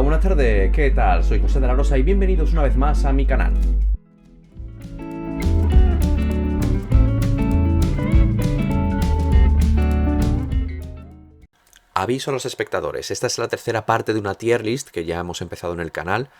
Hola, buenas tardes, ¿qué tal? Soy José de la Rosa y bienvenidos una vez más a mi canal. Aviso a los espectadores, esta es la tercera parte de una tier list que ya hemos empezado en el canal,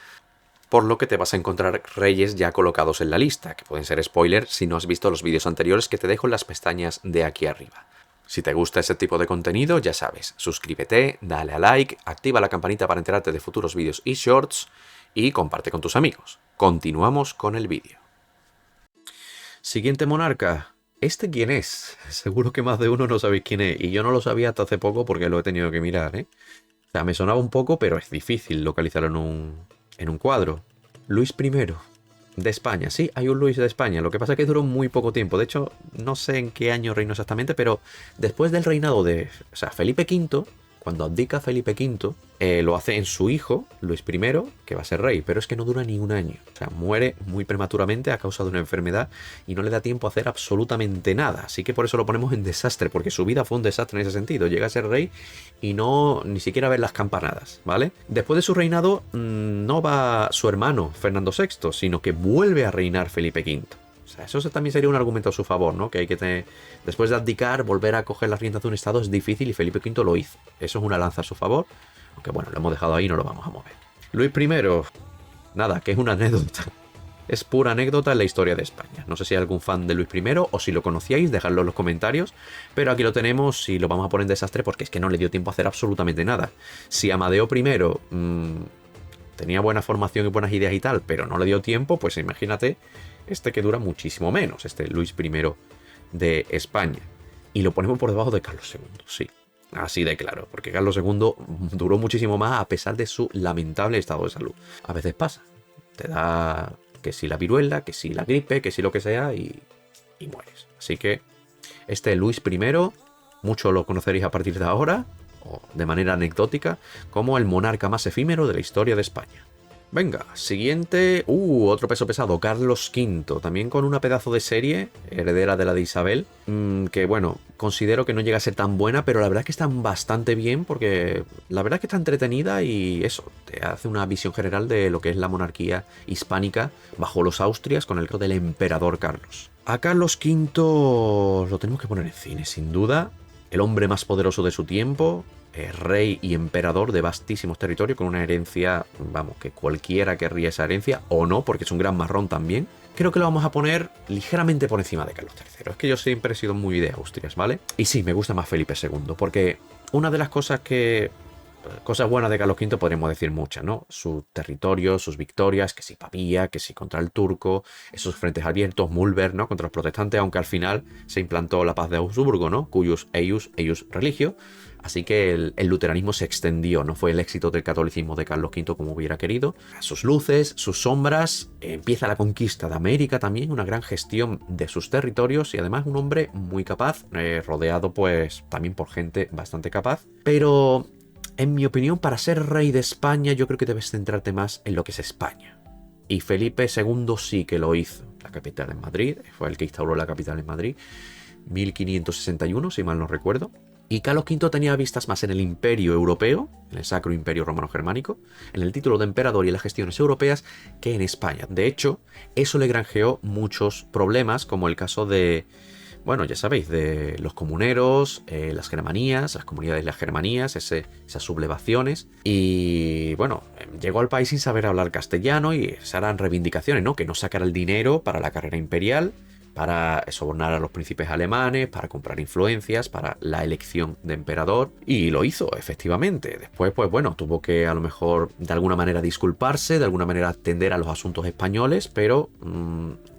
por lo que te vas a encontrar reyes ya colocados en la lista, que pueden ser spoilers si no has visto los vídeos anteriores que te dejo en las pestañas de aquí arriba. Si te gusta ese tipo de contenido, ya sabes, suscríbete, dale a like, activa la campanita para enterarte de futuros vídeos y shorts y comparte con tus amigos. Continuamos con el vídeo. Siguiente monarca. ¿Este quién es? Seguro que más de uno no sabéis quién es, y yo no lo sabía hasta hace poco porque lo he tenido que mirar, ¿eh? O sea, me sonaba un poco, pero es difícil localizarlo en un cuadro. Luis I, de España. Sí, hay un Luis de España. Lo que pasa es que duró muy poco tiempo. De hecho, no sé en qué año reinó exactamente, pero después del reinado de, Felipe V, cuando abdica Felipe V, lo hace en su hijo, Luis I, que va a ser rey, pero es que no dura ni un año. O sea, muere muy prematuramente a causa de una enfermedad y no le da tiempo a hacer absolutamente nada. Así que por eso lo ponemos en desastre, porque su vida fue un desastre en ese sentido. Llega a ser rey y no ni siquiera ver las campanadas, ¿vale? Después de su reinado, no va su hermano Fernando VI, sino que vuelve a reinar Felipe V. O sea, eso también sería un argumento a su favor, ¿no? Que hay que tener... Después de abdicar, volver a coger las riendas de un estado es difícil y Felipe V lo hizo. Eso es una lanza a su favor. Aunque bueno, lo hemos dejado ahí y no lo vamos a mover. Luis I, nada, que es una anécdota. Es pura anécdota en la historia de España. No sé si hay algún fan de Luis I o si lo conocíais, dejadlo en los comentarios. Pero aquí lo tenemos y lo vamos a poner en desastre porque es que no le dio tiempo a hacer absolutamente nada. Si Amadeo I tenía buena formación y buenas ideas y tal, pero no le dio tiempo, pues imagínate este que dura muchísimo menos, este Luis I de España. Y lo ponemos por debajo de Carlos II, sí. Así de claro, porque Carlos II duró muchísimo más a pesar de su lamentable estado de salud. A veces pasa, te da que si la viruela, que si la gripe, que si lo que sea y mueres. Así que este Luis I, muchos lo conoceréis a partir de ahora, o de manera anecdótica, como el monarca más efímero de la historia de España. Venga, siguiente... otro peso pesado, Carlos V, también con una pedazo de serie, heredera de la de Isabel, que bueno, considero que no llega a ser tan buena, pero la verdad es que están bastante bien, porque la verdad es que está entretenida y eso, te hace una visión general de lo que es la monarquía hispánica bajo los Austrias con el rol del emperador Carlos. A Carlos V lo tenemos que poner en cine, sin duda, el hombre más poderoso de su tiempo, rey y emperador de vastísimos territorios con una herencia, vamos, que cualquiera querría esa herencia, o no, porque es un gran marrón también. Creo que lo vamos a poner ligeramente por encima de Carlos III. Es que yo siempre he sido muy de Austrias, ¿vale? Y sí, me gusta más Felipe II, porque una de las cosas buenas de Carlos V podríamos decir muchas, ¿no? Sus territorios, sus victorias, que si Pavía, que si contra el turco, esos frentes abiertos, Mulberg, ¿no? Contra los protestantes, aunque al final se implantó la paz de Augsburgo, ¿no? Cuius eius religio. Así que el luteranismo se extendió, no fue el éxito del catolicismo de Carlos V como hubiera querido. Sus luces, sus sombras, empieza la conquista de América también, una gran gestión de sus territorios y además un hombre muy capaz, rodeado pues también por gente bastante capaz. Pero en mi opinión, para ser rey de España yo creo que debes centrarte más en lo que es España. Y Felipe II sí que lo hizo. La capital en Madrid, fue el que instauró la capital en Madrid, 1561 si mal no recuerdo. Y Carlos V tenía vistas más en el imperio europeo, en el Sacro Imperio Romano Germánico, en el título de emperador y en las gestiones europeas, que en España. De hecho, eso le granjeó muchos problemas, como el caso de, bueno, ya sabéis, de los comuneros, las germanías, las comunidades de las germanías, esas sublevaciones. Y bueno, llegó al país sin saber hablar castellano y se harán reivindicaciones, ¿no? Que no sacara el dinero para la carrera imperial, para sobornar a los príncipes alemanes, para comprar influencias, para la elección de emperador. Y lo hizo, efectivamente. Después, pues bueno, tuvo que a lo mejor de alguna manera disculparse, de alguna manera atender a los asuntos españoles, pero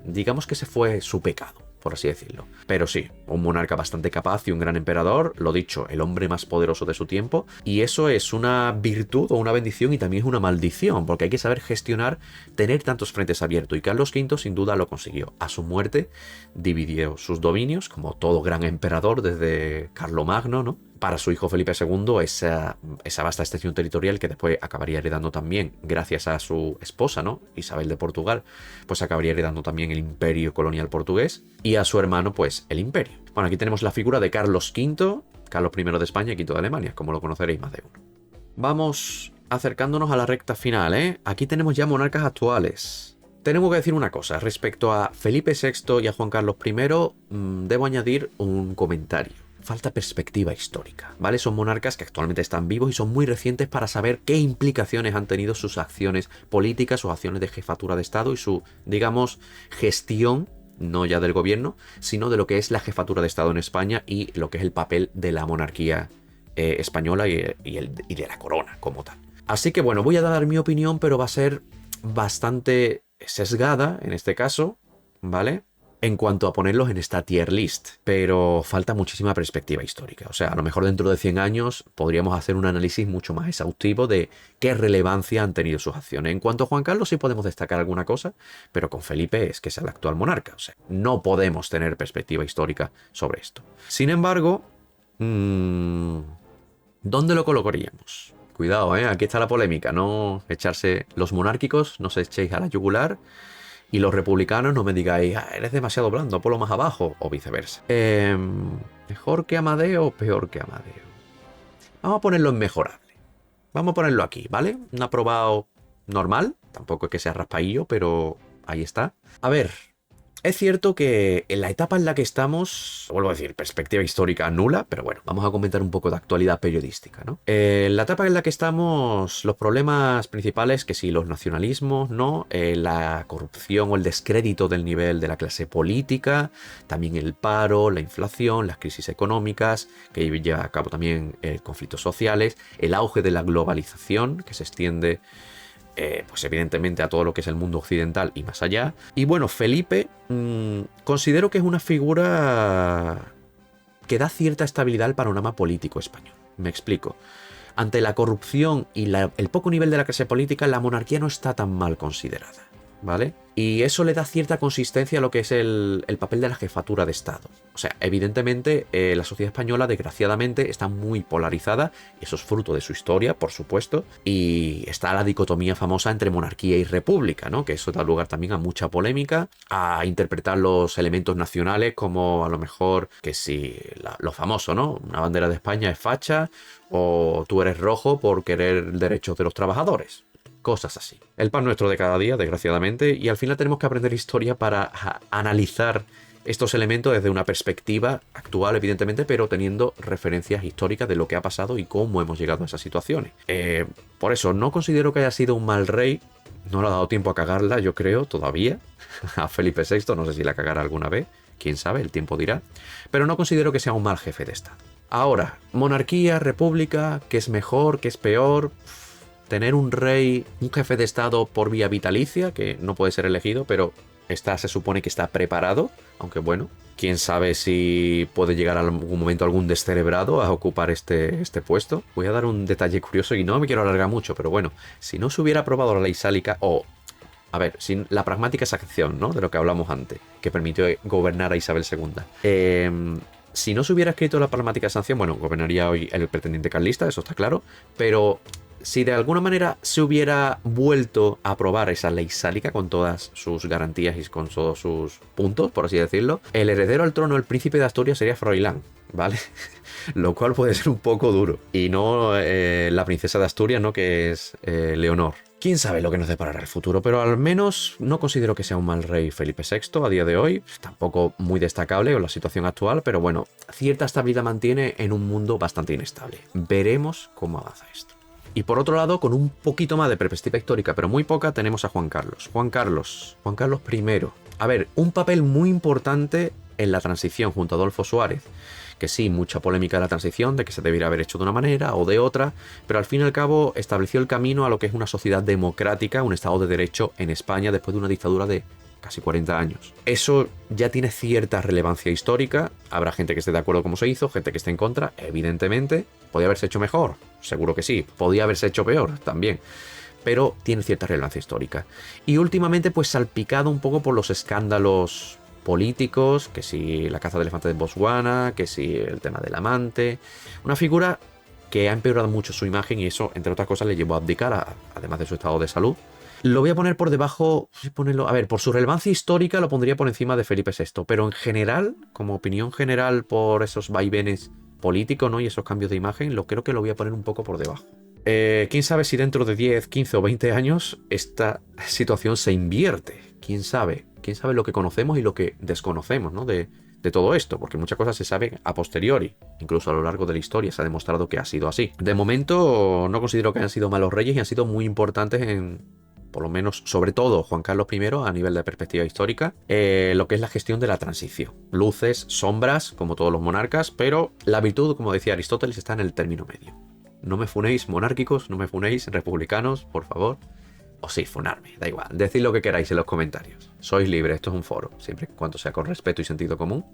digamos que ese fue su pecado, por así decirlo. Pero sí, un monarca bastante capaz y un gran emperador, lo dicho, el hombre más poderoso de su tiempo, y eso es una virtud o una bendición y también es una maldición, porque hay que saber gestionar, tener tantos frentes abiertos, y Carlos V sin duda lo consiguió. A su muerte dividió sus dominios, como todo gran emperador desde Carlomagno, ¿no? Para su hijo Felipe II, esa vasta extensión territorial que después acabaría heredando también, gracias a su esposa, ¿no? Isabel de Portugal, pues acabaría heredando también el imperio colonial portugués, y a su hermano, pues, el imperio. Bueno, aquí tenemos la figura de Carlos V, Carlos I de España y V de Alemania, como lo conoceréis más de uno. Vamos acercándonos a la recta final, ¿eh? Aquí tenemos ya monarcas actuales. Tenemos que decir una cosa, respecto a Felipe VI y a Juan Carlos I, debo añadir un comentario. Falta perspectiva histórica, ¿vale? Son monarcas que actualmente están vivos y son muy recientes para saber qué implicaciones han tenido sus acciones políticas o acciones de jefatura de Estado y su, digamos, gestión, no ya del gobierno, sino de lo que es la jefatura de Estado en España y lo que es el papel de la monarquía española y de la corona como tal. Así que bueno, voy a dar mi opinión, pero va a ser bastante sesgada en este caso, ¿vale? En cuanto a ponerlos en esta tier list, pero falta muchísima perspectiva histórica. O sea, a lo mejor dentro de 100 años podríamos hacer un análisis mucho más exhaustivo de qué relevancia han tenido sus acciones. En cuanto a Juan Carlos sí podemos destacar alguna cosa, pero con Felipe es que es el actual monarca. O sea, no podemos tener perspectiva histórica sobre esto. Sin embargo, ¿dónde lo colocaríamos? Cuidado, aquí está la polémica, no echarse los monárquicos, no se echéis a la yugular. Y los republicanos no me digáis, eres demasiado blando, ponlo más abajo, o viceversa. ¿Mejor que Amadeo o peor que Amadeo? Vamos a ponerlo en mejorable. Vamos a ponerlo aquí, ¿vale? Un aprobado normal. Tampoco es que sea raspaillo, pero ahí está. A ver, es cierto que en la etapa en la que estamos, vuelvo a decir, perspectiva histórica nula, pero bueno, vamos a comentar un poco de actualidad periodística, ¿no? En la etapa en la que estamos, los problemas principales, que sí, los nacionalismos, ¿no? La corrupción o el descrédito del nivel de la clase política, también el paro, la inflación, las crisis económicas, que lleva a cabo también conflictos sociales, el auge de la globalización, que se extiende pues evidentemente a todo lo que es el mundo occidental y más allá. Y bueno, Felipe considero que es una figura que da cierta estabilidad al panorama político español. Me explico. Ante la corrupción y el poco nivel de la clase política, la monarquía no está tan mal considerada, ¿vale? Y eso le da cierta consistencia a lo que es el papel de la jefatura de Estado. O sea, evidentemente la sociedad española desgraciadamente está muy polarizada, y eso es fruto de su historia, por supuesto, y está la dicotomía famosa entre monarquía y república, ¿no? Que eso da lugar también a mucha polémica, a interpretar los elementos nacionales como a lo mejor que si lo famoso, ¿no? Una bandera de España es facha o tú eres rojo por querer derechos de los trabajadores. Cosas así. El pan nuestro de cada día, desgraciadamente, y al final tenemos que aprender historia para analizar estos elementos desde una perspectiva actual, evidentemente, pero teniendo referencias históricas de lo que ha pasado y cómo hemos llegado a esas situaciones. Por eso, no considero que haya sido un mal rey. No le ha dado tiempo a cagarla, yo creo, todavía. A Felipe VI, no sé si la cagará alguna vez. Quién sabe, el tiempo dirá. Pero no considero que sea un mal jefe de Estado. Ahora, monarquía, república, ¿qué es mejor, qué es peor? Tener un rey, un jefe de Estado por vía vitalicia, que no puede ser elegido, pero se supone que está preparado, aunque bueno, quién sabe si puede llegar a algún momento algún descerebrado a ocupar este puesto. Voy a dar un detalle curioso y no me quiero alargar mucho, pero bueno, si no se hubiera aprobado la ley sálica, a ver, sin la pragmática excepción, ¿no? De lo que hablamos antes, que permitió gobernar a Isabel II. Si no se hubiera escrito la pragmática sanción, bueno, gobernaría hoy el pretendiente carlista, eso está claro, pero si de alguna manera se hubiera vuelto a aprobar esa ley sálica con todas sus garantías y con todos sus puntos, por así decirlo, el heredero al trono, el príncipe de Asturias, sería Froilán, ¿vale? Lo cual puede ser un poco duro. Y no la princesa de Asturias, ¿no? Que es Leonor. Quién sabe lo que nos deparará el futuro, pero al menos no considero que sea un mal rey Felipe VI a día de hoy. Tampoco muy destacable con la situación actual, pero bueno, cierta estabilidad mantiene en un mundo bastante inestable. Veremos cómo avanza esto. Y por otro lado, con un poquito más de perspectiva histórica, pero muy poca, tenemos a Juan Carlos. Juan Carlos I. A ver, un papel muy importante en la transición junto a Adolfo Suárez. Que sí, mucha polémica de la transición, de que se debiera haber hecho de una manera o de otra, pero al fin y al cabo estableció el camino a lo que es una sociedad democrática, un Estado de Derecho en España después de una dictadura de casi 40 años. Eso ya tiene cierta relevancia histórica. Habrá gente que esté de acuerdo como se hizo, gente que esté en contra, evidentemente. ¿Podría haberse hecho mejor? Seguro que sí. ¿Podría haberse hecho peor? También. Pero tiene cierta relevancia histórica. Y últimamente, pues salpicado un poco por los escándalos políticos, que si la caza de elefantes de Botswana, que si el tema del amante. Una figura que ha empeorado mucho su imagen y eso, entre otras cosas, le llevó a abdicar, además de su estado de salud. Lo voy a poner por debajo, a ver, por su relevancia histórica lo pondría por encima de Felipe VI, pero en general, como opinión general por esos vaivenes políticos, ¿no? Y esos cambios de imagen, creo que lo voy a poner un poco por debajo. ¿Quién sabe si dentro de 10, 15 o 20 años esta situación se invierte? ¿Quién sabe? ¿Quién sabe lo que conocemos y lo que desconocemos, ¿no? De todo esto, porque muchas cosas se saben a posteriori. Incluso a lo largo de la historia se ha demostrado que ha sido así. De momento no considero que hayan sido malos reyes y han sido muy importantes en, por lo menos, sobre todo Juan Carlos I a nivel de perspectiva histórica, lo que es la gestión de la transición. Luces, sombras, como todos los monarcas, pero la virtud, como decía Aristóteles, está en el término medio. No me funéis monárquicos, no me funéis republicanos, por favor. O sí, funarme, da igual. Decid lo que queráis en los comentarios. Sois libres, esto es un foro, siempre y cuando sea con respeto y sentido común.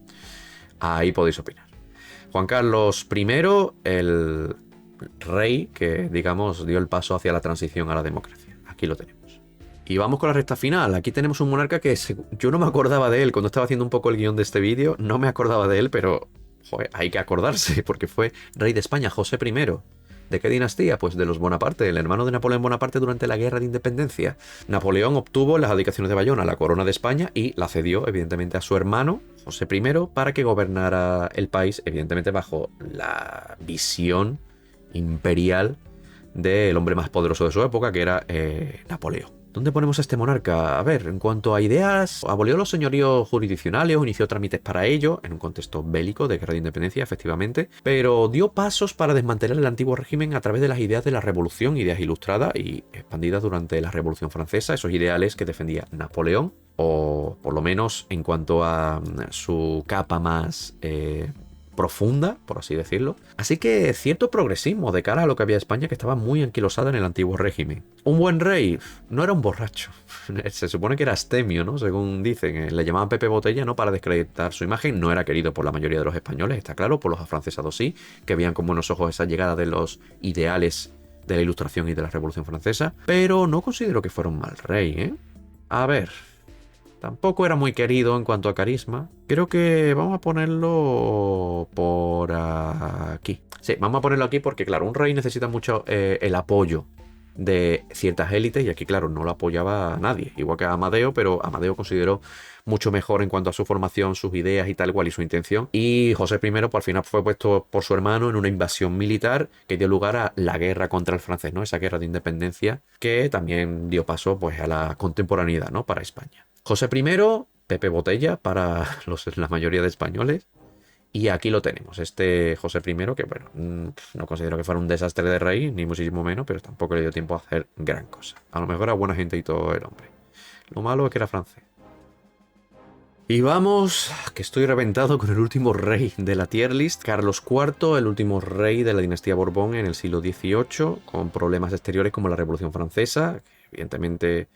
Ahí podéis opinar. Juan Carlos I, el rey que, digamos, dio el paso hacia la transición a la democracia. Aquí lo tenemos. Y vamos con la recta final. Aquí tenemos un monarca que yo no me acordaba de él cuando estaba haciendo un poco el guión de este vídeo. No me acordaba de él, pero joder, hay que acordarse porque fue rey de España, José I. ¿De qué dinastía? Pues de los Bonaparte, el hermano de Napoleón Bonaparte durante la Guerra de Independencia. Napoleón obtuvo en las abdicaciones de Bayona la corona de España y la cedió, evidentemente, a su hermano, José I, para que gobernara el país, evidentemente, bajo la visión imperial del hombre más poderoso de su época, que era Napoleón. ¿Dónde ponemos a este monarca? A ver, en cuanto a ideas, abolió los señoríos jurisdiccionales, inició trámites para ello, en un contexto bélico de guerra de independencia, efectivamente, pero dio pasos para desmantelar el antiguo régimen a través de las ideas de la revolución, ideas ilustradas y expandidas durante la Revolución Francesa, esos ideales que defendía Napoleón, o por lo menos en cuanto a su capa más profunda, por así decirlo. Así que cierto progresismo de cara a lo que había España, que estaba muy anquilosada en el antiguo régimen. Un buen rey no era un borracho. Se supone que era astemio, ¿no? Según dicen. Le llamaban Pepe Botella, ¿no? Para desacreditar su imagen. No era querido por la mayoría de los españoles, está claro, por los afrancesados sí, que veían con buenos ojos esa llegada de los ideales de la Ilustración y de la Revolución Francesa. Pero no considero que fuera un mal rey, ¿eh? A ver, tampoco era muy querido en cuanto a carisma. Creo que vamos a ponerlo por aquí. Sí, vamos a ponerlo aquí porque, claro, un rey necesita mucho el apoyo de ciertas élites y aquí, claro, no lo apoyaba a nadie. Igual que a Amadeo, pero Amadeo consideró mucho mejor en cuanto a su formación, sus ideas y tal cual y su intención. Y José I, pues, al final fue puesto por su hermano en una invasión militar que dio lugar a la guerra contra el francés, ¿no? Esa guerra de independencia que también dio paso, pues, a la contemporaneidad, ¿no? Para España. José I, Pepe Botella para la mayoría de españoles. Y aquí lo tenemos, este José I, que bueno, no considero que fuera un desastre de rey, ni muchísimo menos, pero tampoco le dio tiempo a hacer gran cosa. A lo mejor era buena gente y todo el hombre. Lo malo es que era francés. Y vamos, que estoy reventado con el último rey de la tier list, Carlos IV, el último rey de la dinastía Borbón en el siglo XVIII, con problemas exteriores como la Revolución Francesa, que evidentemente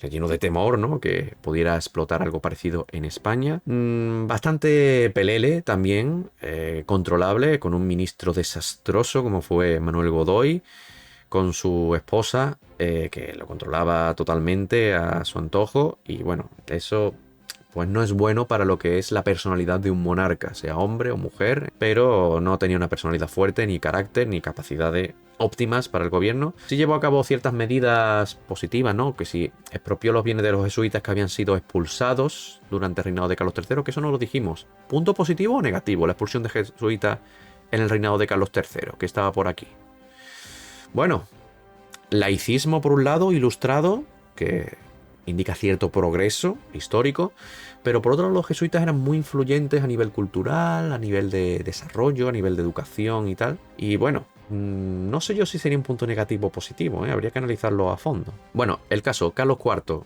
le llenó de temor, ¿no? Que pudiera explotar algo parecido en España. Bastante pelele también, controlable, con un ministro desastroso como fue Manuel Godoy, con su esposa, que lo controlaba totalmente a su antojo. Y bueno, eso pues no es bueno para lo que es la personalidad de un monarca, sea hombre o mujer, pero no tenía una personalidad fuerte, ni carácter, ni capacidades óptimas para el gobierno. Sí llevó a cabo ciertas medidas positivas, ¿no? Que si expropió los bienes de los jesuitas que habían sido expulsados durante el reinado de Carlos III, que eso no lo dijimos. ¿Punto positivo o negativo? La expulsión de jesuitas en el reinado de Carlos III, que estaba por aquí. Bueno, laicismo por un lado, ilustrado, que indica cierto progreso histórico, pero por otro lado los jesuitas eran muy influyentes a nivel cultural, a nivel de desarrollo, a nivel de educación y tal. Y bueno, no sé yo si sería un punto negativo o positivo, ¿eh? Habría que analizarlo a fondo. Bueno, el caso, Carlos IV.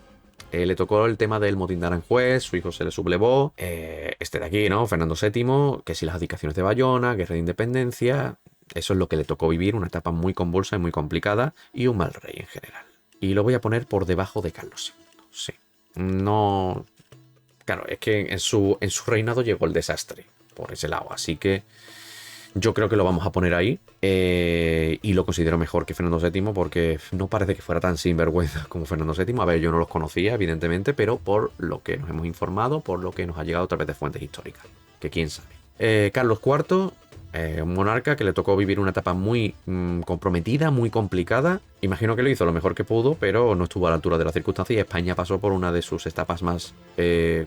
Le tocó el tema del motín de Aranjuez, su hijo se le sublevó. Este de aquí, ¿no? Fernando VII, que si las abdicaciones de Bayona, guerra de independencia. Eso es lo que le tocó vivir, una etapa muy convulsa y muy complicada, y un mal rey en general. Y lo voy a poner por debajo de Carlos II. Sí. No. Claro, es que en su reinado llegó el desastre por ese lado. Así que yo creo que lo vamos a poner ahí. Y lo considero mejor que Fernando VII porque no parece que fuera tan sinvergüenza como Fernando VII. A ver, yo no los conocía, evidentemente, pero por lo que nos hemos informado, por lo que nos ha llegado a través de fuentes históricas. Que quién sabe. Carlos IV. Un monarca que le tocó vivir una etapa muy comprometida, muy complicada. Imagino que lo hizo lo mejor que pudo, pero no estuvo a la altura de las circunstancias y España pasó por una de sus etapas más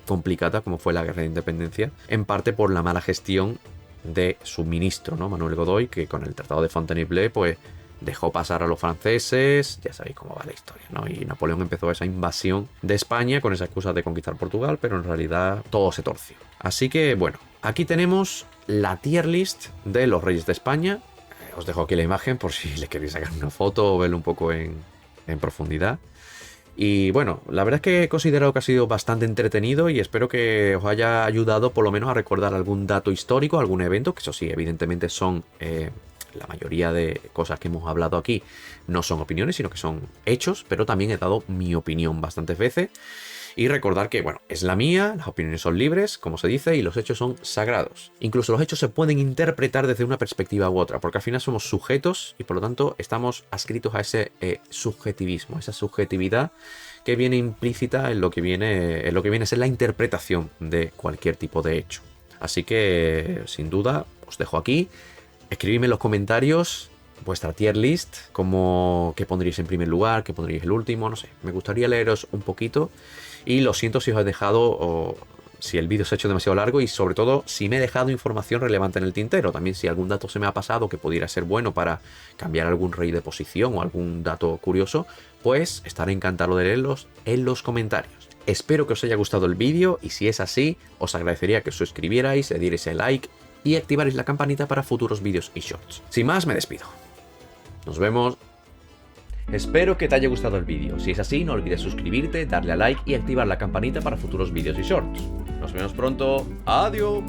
complicadas, como fue la Guerra de Independencia, en parte por la mala gestión de su ministro, ¿no? Manuel Godoy, que con el Tratado de Fontainebleau, pues dejó pasar a los franceses, ya sabéis cómo va la historia, ¿no? Y Napoleón empezó esa invasión de España con esa excusa de conquistar Portugal, pero en realidad todo se torció. Así que, bueno, aquí tenemos la tier list de los reyes de España. Os dejo aquí la imagen por si le queréis sacar una foto o verlo un poco en profundidad. Y bueno, la verdad es que he considerado que ha sido bastante entretenido y espero que os haya ayudado por lo menos a recordar algún dato histórico, algún evento, que eso sí, evidentemente son la mayoría de cosas que hemos hablado aquí, no son opiniones, sino que son hechos, pero también he dado mi opinión bastantes veces. Y recordar que, bueno, es la mía, las opiniones son libres, como se dice, y los hechos son sagrados. Incluso los hechos se pueden interpretar desde una perspectiva u otra, porque al final somos sujetos y por lo tanto estamos adscritos a ese subjetivismo, esa subjetividad que viene implícita en lo que viene a ser la interpretación de cualquier tipo de hecho. Así que, sin duda, os dejo aquí. Escribidme en los comentarios vuestra tier list, como qué pondríais en primer lugar, qué pondríais el último, no sé. Me gustaría leeros un poquito. Y lo siento si os he dejado, o si el vídeo se ha hecho demasiado largo y sobre todo si me he dejado información relevante en el tintero. También si algún dato se me ha pasado que pudiera ser bueno para cambiar algún rey de posición o algún dato curioso, pues estaré encantado de leerlos en los comentarios. Espero que os haya gustado el vídeo y si es así, os agradecería que os suscribierais, le dierais el like y activaréis la campanita para futuros vídeos y shorts. Sin más, me despido. Nos vemos. Espero que te haya gustado el vídeo. Si es así, no olvides suscribirte, darle a like y activar la campanita para futuros vídeos y shorts. Nos vemos pronto. Adiós.